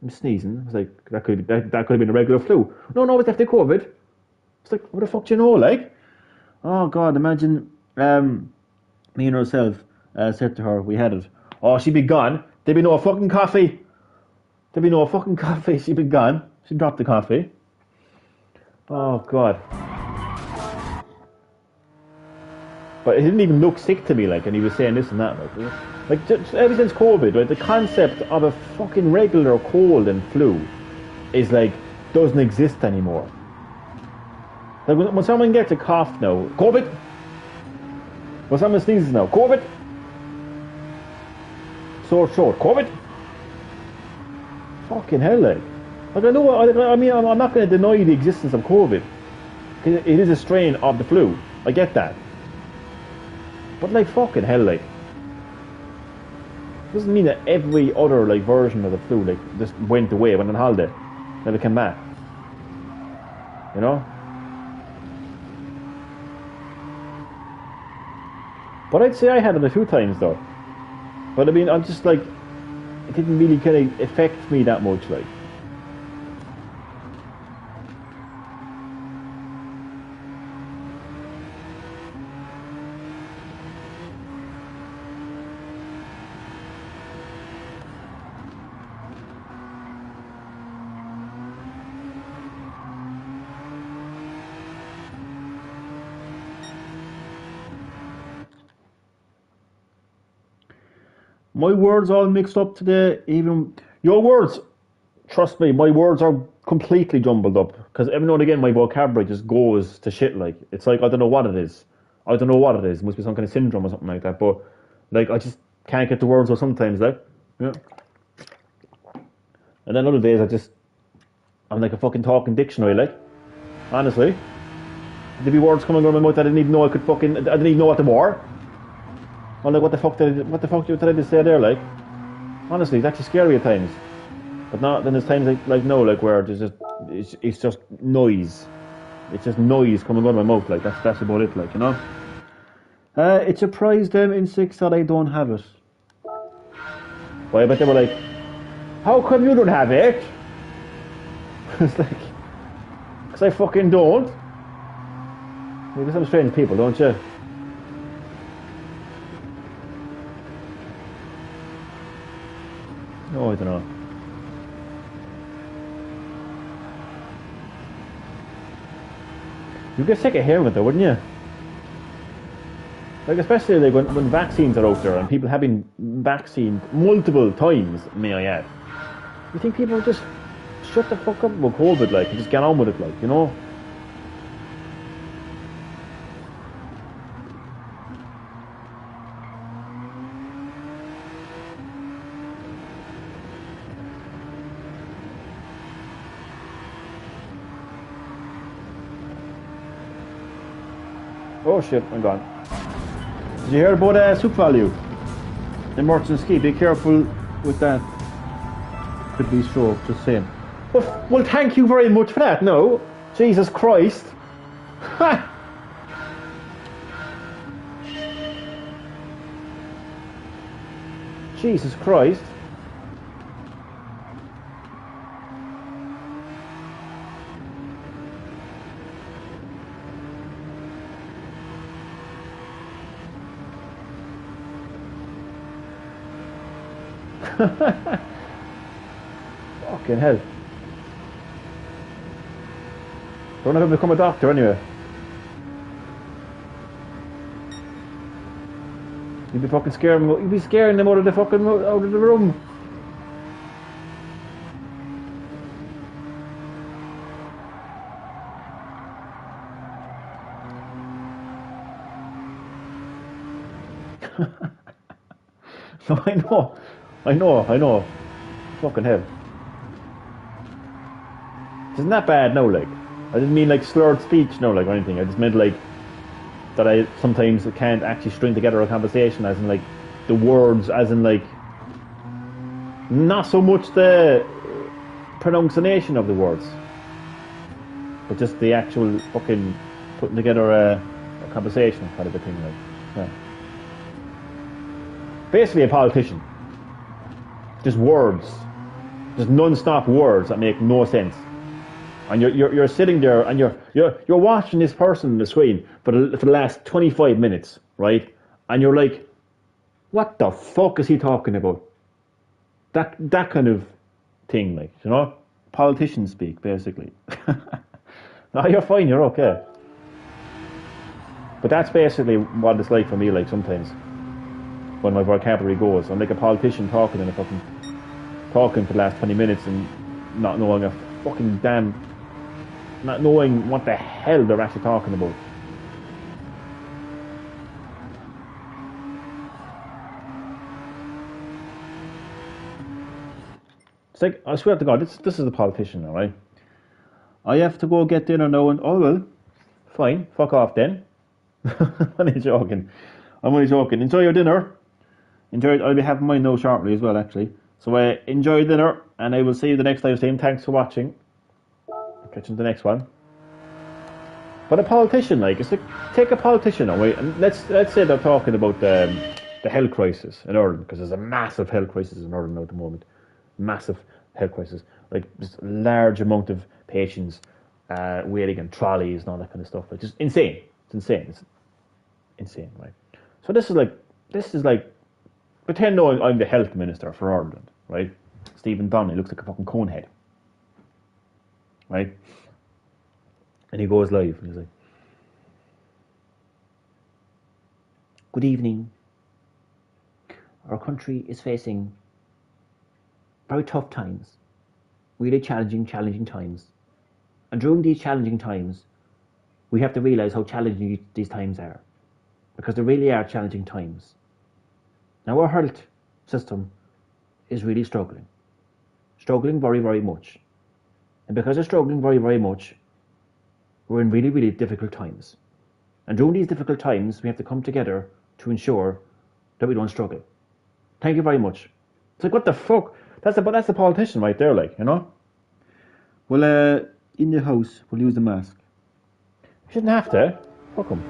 I'm sneezing. I was like, that could have been a regular flu. No, it's definitely COVID. It's like, what the fuck do you know, like? Oh, God, imagine me and herself said to her, we had it. Oh, she'd be gone. There'd be no fucking coffee. There'd be no fucking coffee. She'd be gone. She'd drop the coffee. Oh, God. But it didn't even look sick to me, like, and he was saying this and that, like just, ever since COVID, right, the concept of a fucking regular cold and flu is like, doesn't exist anymore. Like, when someone gets a cough now, COVID? When someone sneezes now, COVID? Sore throat, COVID? Fucking hell, like. Like, I mean, I'm not going to deny the existence of COVID. It is a strain of the flu. I get that. But like, fucking hell, like, doesn't mean that every other like version of the flu like just went away, went on holiday, never came back. You know? But I'd say I had it a few times though. But I mean, I'm just like, it didn't really kind of affect me that much, like. My words all mixed up today, even your words. Trust me, my words are completely jumbled up. Because every now and again, my vocabulary just goes to shit. Like, it's like, I don't know what it is. I don't know what it is. It must be some kind of syndrome or something like that. But, like, I just can't get the words out sometimes, like. Yeah. And then other days, I'm like a fucking talking dictionary, like. Honestly. There'd be words coming out of my mouth that I didn't even know I didn't even know what they were. I'm like, what the fuck did I just say there, like? Honestly, it's actually scary at times. But not, then there's times like no, like where it's just noise. It's just noise coming out of my mouth, like that's about it, like, you know? It surprised them insects that I don't have it. Well, I bet they were like, how come you don't have it? It's like, because I fucking don't. You're some strange people, don't you? Oh, I don't know. You'd get sick of hearing it though, wouldn't you? Like, especially like when vaccines are out there and people having vaccine multiple times, may I add. You think people would just shut the fuck up about COVID, like, and just get on with it, like, you know? Oh shit, I'm gone. Did you hear about soup value in Merchants Quay? Be careful with that. Could be stroke, just saying. Well, thank you very much for that. No, Jesus Christ. Ha! Jesus Christ. Fucking hell. Don't ever become a doctor anyway. You'd be fucking scaring them. You'd be scaring them out of the fucking out of the room. No, I know. Fucking hell. Isn't that bad? No, like, I didn't mean like slurred speech, no, like, or anything. I just meant like that I sometimes can't actually string together a conversation, as in like the words, as in like not so much the pronunciation of the words, but just the actual fucking putting together a conversation kind of a thing, like, yeah. Basically a politician. Just words. Just non-stop words that make no sense. And you're sitting there and you're watching this person on the screen for the last 25 minutes, right? And you're like, what the fuck is he talking about? That kind of thing, like, you know? Politicians speak, basically. No, you're fine, you're okay. But that's basically what it's like for me, like, sometimes. When my vocabulary goes. I'm like a politician talking for the last 20 minutes and not knowing a fucking damn... Not knowing what the hell they're actually talking about. It's like, I swear to God, this is a politician now, right? I have to go get dinner now and, oh well, fine, fuck off then. I'm only joking. Enjoy your dinner. I'll be having mine now shortly as well, actually. So enjoy your dinner, and I will see you the next live stream. Thanks for watching. I'll catch you in the next one. But a politician, like, it's like, take a politician away, and let's say they're talking about the health crisis in Ireland, because there's a massive health crisis in Ireland now at the moment. Massive health crisis. Like, just a large amount of patients waiting in trolleys and all that kind of stuff. Like, just insane. It's insane. It's insane, right? So this is like, pretend now I'm the health minister for Ireland, right? Stephen Donnelly looks like a fucking conehead, right? And he goes live and he's like, good evening. Our country is facing very tough times, really challenging times. And during these challenging times, we have to realise how challenging these times are, because they really are challenging times. Now our health system is really struggling very, very much. And because it's struggling very, very much, we're in really, really difficult times. And during these difficult times, we have to come together to ensure that we don't struggle. Thank you very much. It's like, what the fuck? That's the politician right there, like, you know? Well, in the house, we'll use the mask. You shouldn't have to. Fuck him.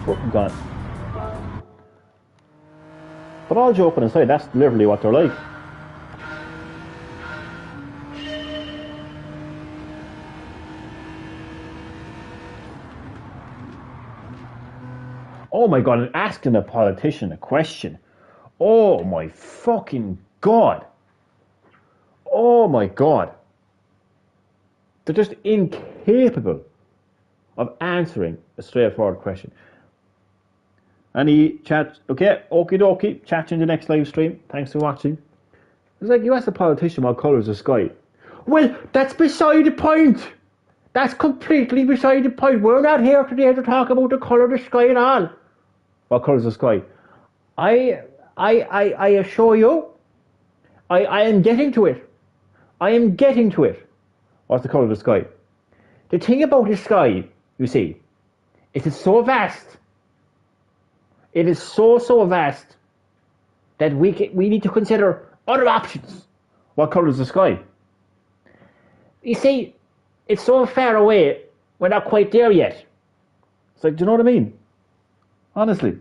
Fucking gone. But all joking aside, that's literally what they're like. Oh my God, and asking a politician a question. Oh my fucking God. Oh my God. They're just incapable of answering a straightforward question. Any chat? Okay, okie dokie. Chat in the next live stream. Thanks for watching. It's like, you asked a politician what colour is the sky. Well, that's beside the point. That's completely beside the point. We're not here today to talk about the colour of the sky at all. What colour is the sky? I assure you, I am getting to it. I am getting to it. What's the colour of the sky? The thing about the sky, you see, is it's so vast. It is so vast that we need to consider other options. What colour is the sky? You see, it's so far away, we're not quite there yet. It's like, do you know what I mean? Honestly.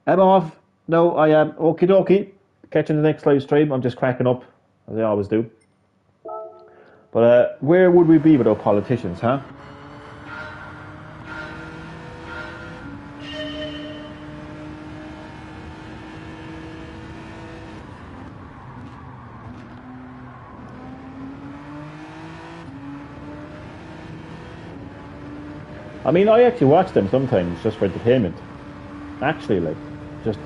I'm off. No, I am. Okie dokie. Catching the next live stream. I'm just cracking up, as I always do. But where would we be without politicians, huh? I mean, I actually watch them sometimes just for entertainment. Actually, like, just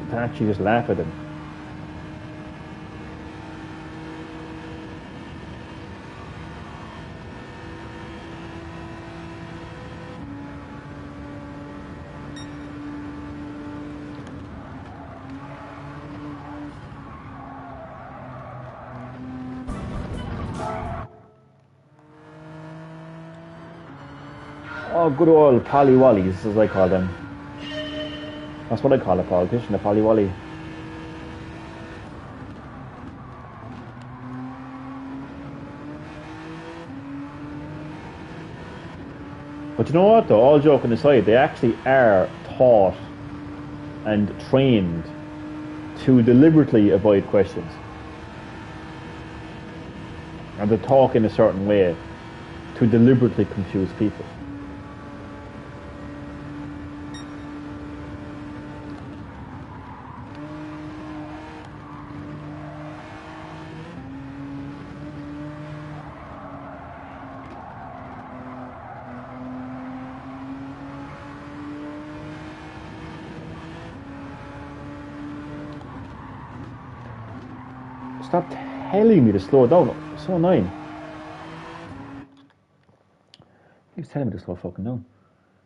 laugh at them. Oh, good old pollywollies, as I call them. That's what I call a politician, a pollywolly. But you know what though, all joking aside, they actually are taught and trained to deliberately avoid questions. And to talk in a certain way to deliberately confuse people. Stop telling me to slow down. It's so annoying. He's telling me to slow fucking down.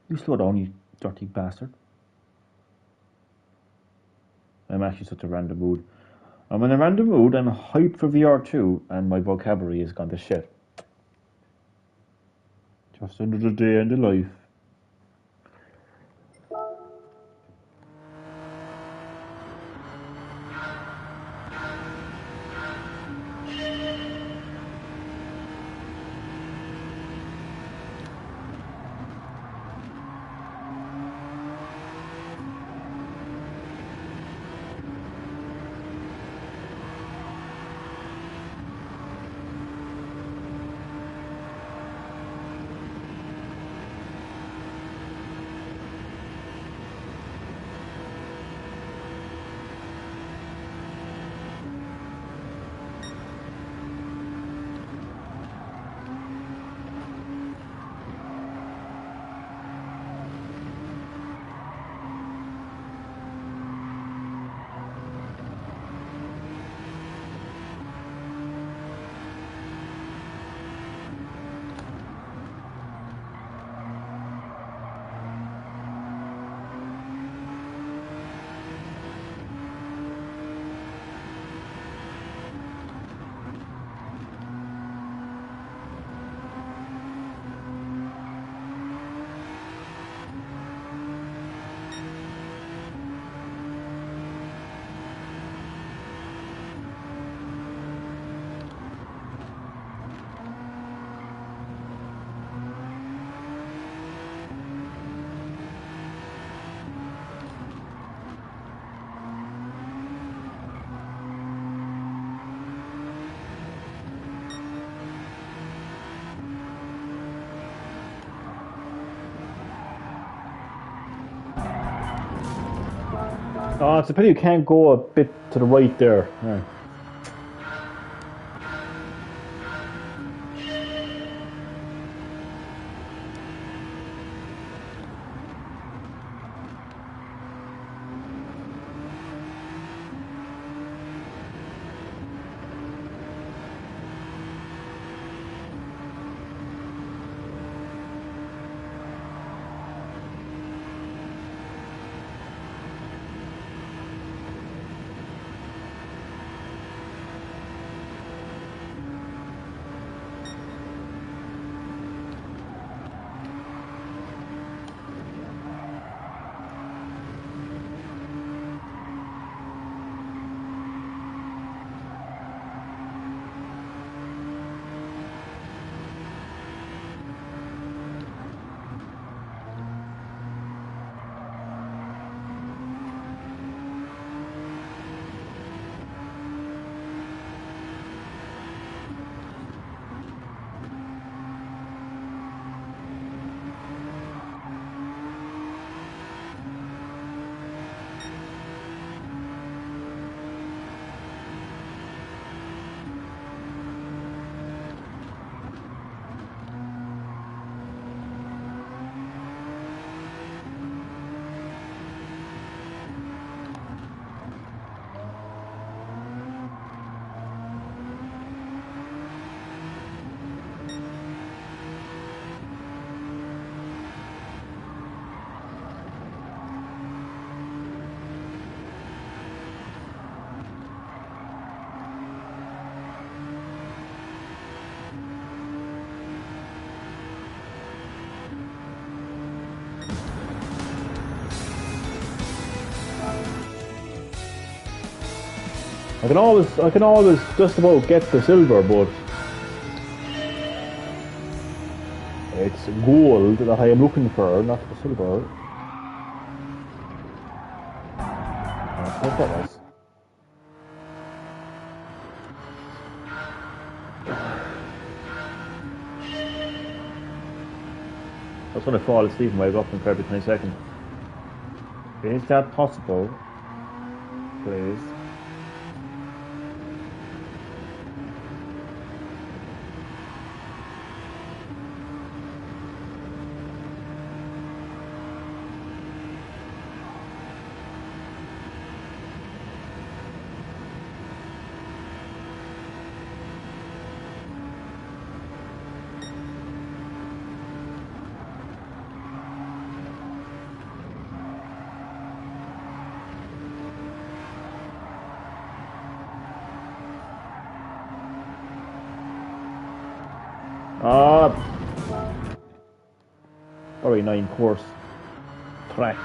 You slow down, you dirty bastard. I'm actually such a random mood. I'm in a random mood and hyped for VR2 and my vocabulary has gone to shit. Just another day in the life. Oh, it's a pity you can't go a bit to the right there. Yeah. I can always just about get the silver, but It's gold that I am looking for, not the silver. That's what that was. That's when I fall asleep and wake up in every 20 seconds. Is that possible? Please. Sorry, 9 course track.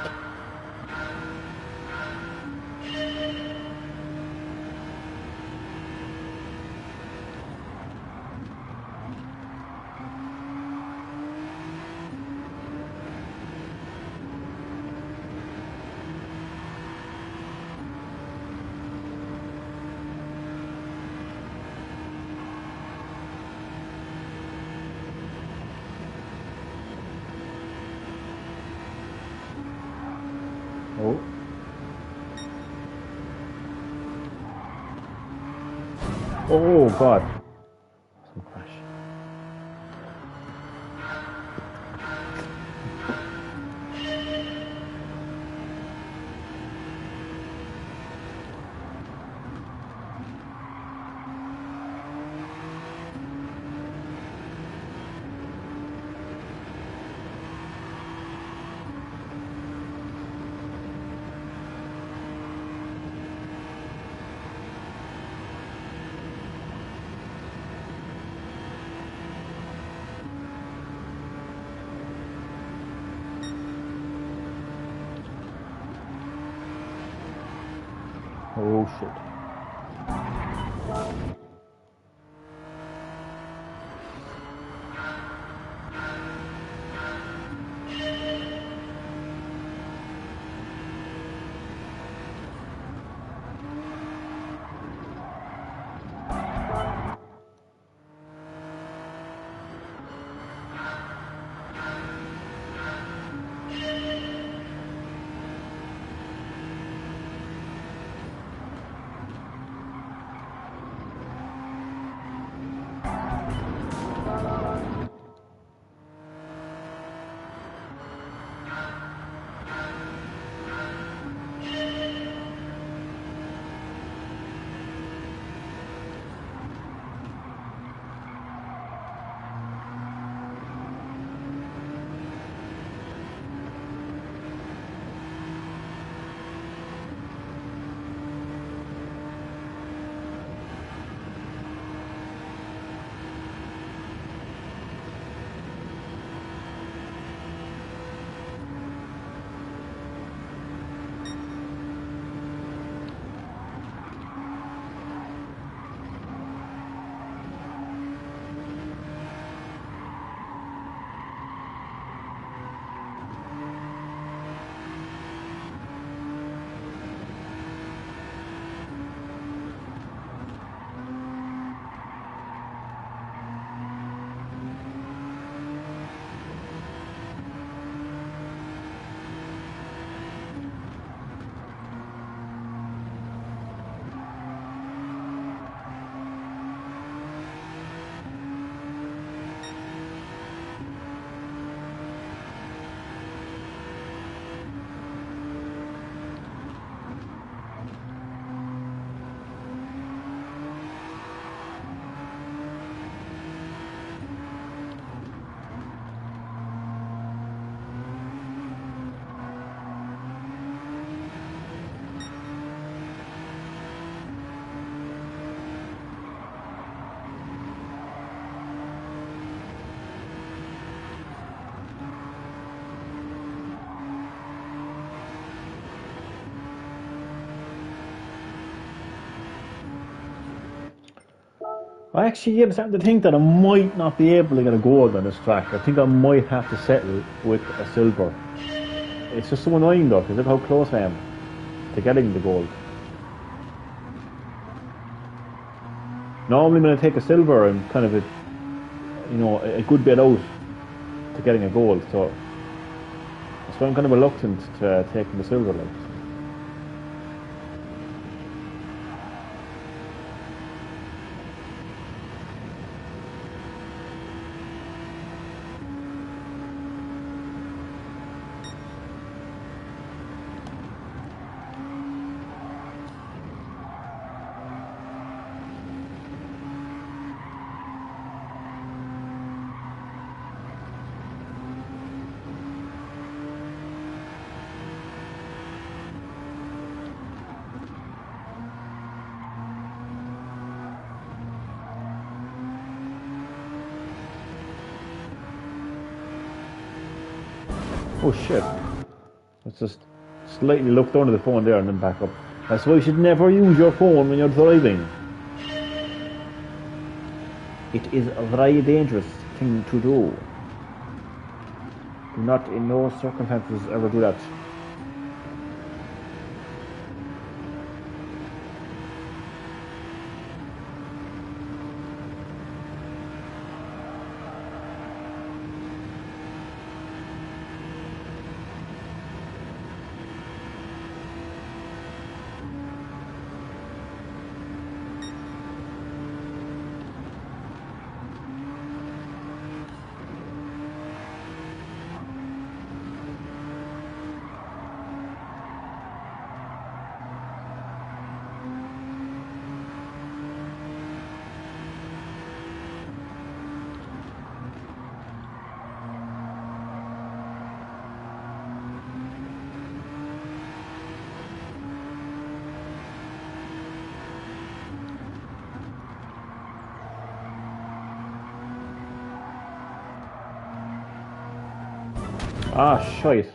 Oh. Oh god. Some crash. Oh shit. Actually am starting to think that I might not be able to get a gold on this track. I think I might have to settle with a silver. It's just so annoying though, because look how close I am to getting the gold. Normally when I take a silver, I'm kind of a good bit out to getting a gold, so that's why I'm kind of reluctant to taking the silver. Like. Oh shit. Let's just slightly look down at the phone there and then back up. That's why you should never use your phone when you're driving. It is a very dangerous thing to do. Do not in no circumstances ever do that. Ah, shite.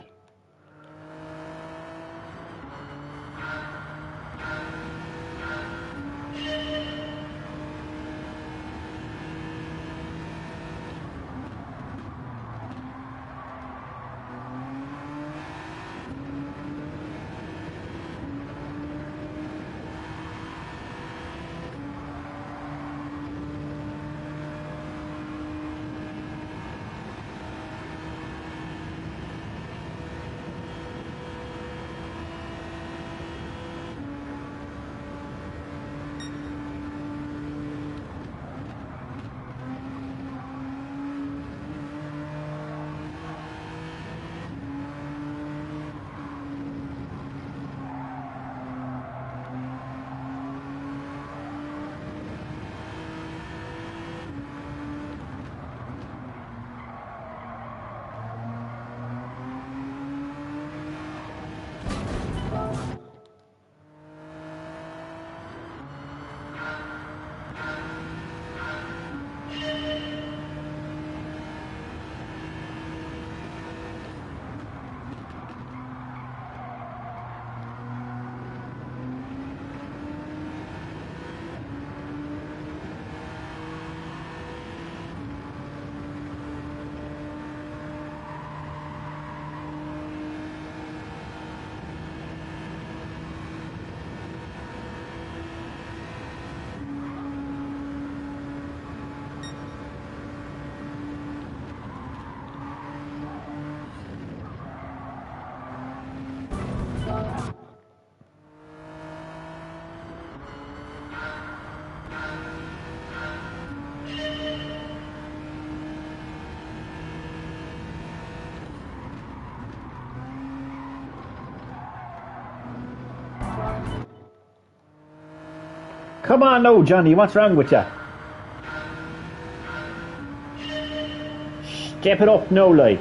Come on now, Johnny, what's wrong with you? Step it up now, like.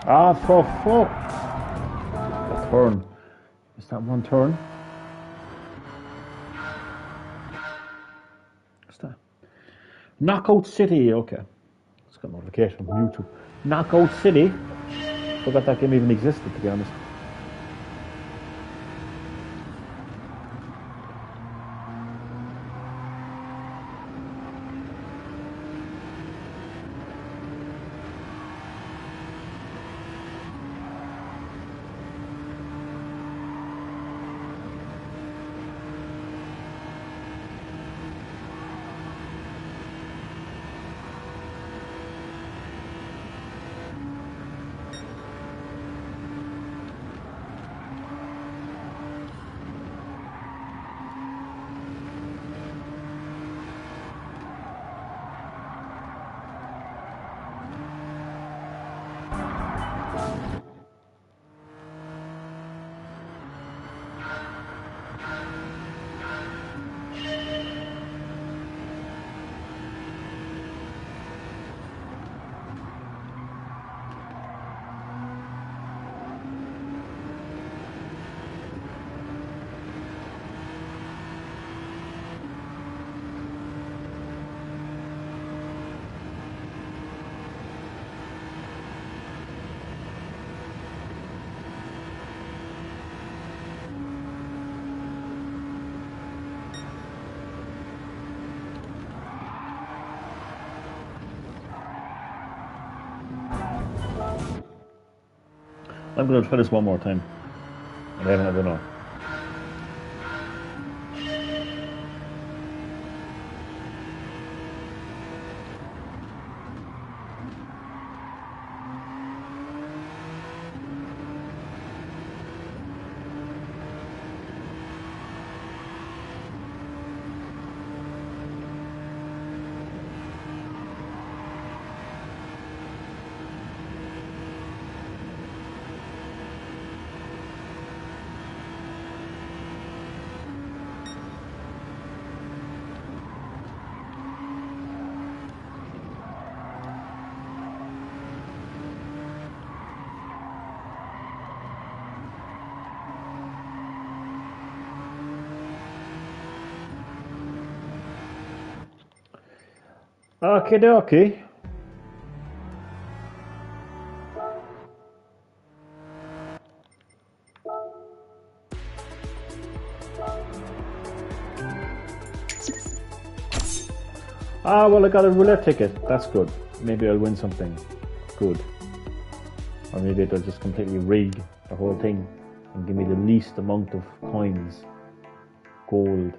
Ah, for fuck! A turn. Is that one turn? What's that? Knockout City, okay. It's got a notification from YouTube. Knockout City. Forgot that game even existed, to be honest. I'm going to try this one more time. And then I don't know. Okie dokie. Ah, well, I got a roulette ticket. That's good. Maybe I'll win something good. Or maybe they'll just completely rig the whole thing and give me the least amount of coins. Gold.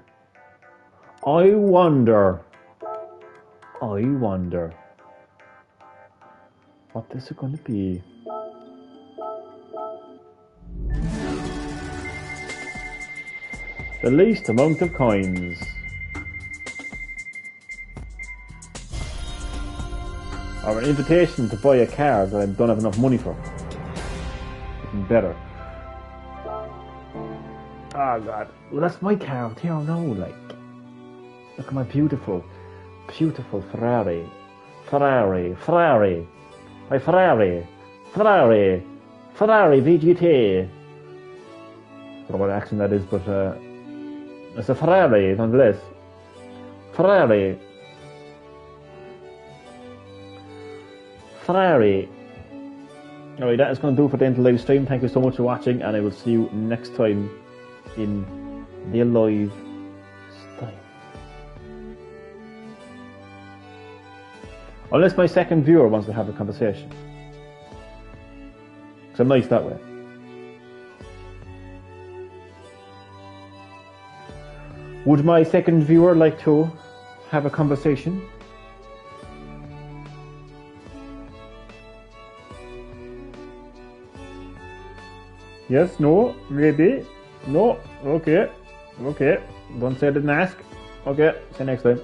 I wonder what this is going to be. The least amount of coins. Or an invitation to buy a car that I don't have enough money for. Even better. Oh god. Well, that's my car out here now, like. Look at my beautiful Ferrari. My Ferrari VGT. I don't know what accent that is, but it's a Ferrari nonetheless. Ferrari. Alright, that is going to do for the end of the live stream. Thank you so much for watching, and I will see you next time in the live stream. Unless my second viewer wants to have a conversation. Because I'm nice that way. Would my second viewer like to have a conversation? Yes, no, maybe, no, okay, don't say I didn't ask. Okay, see you next time.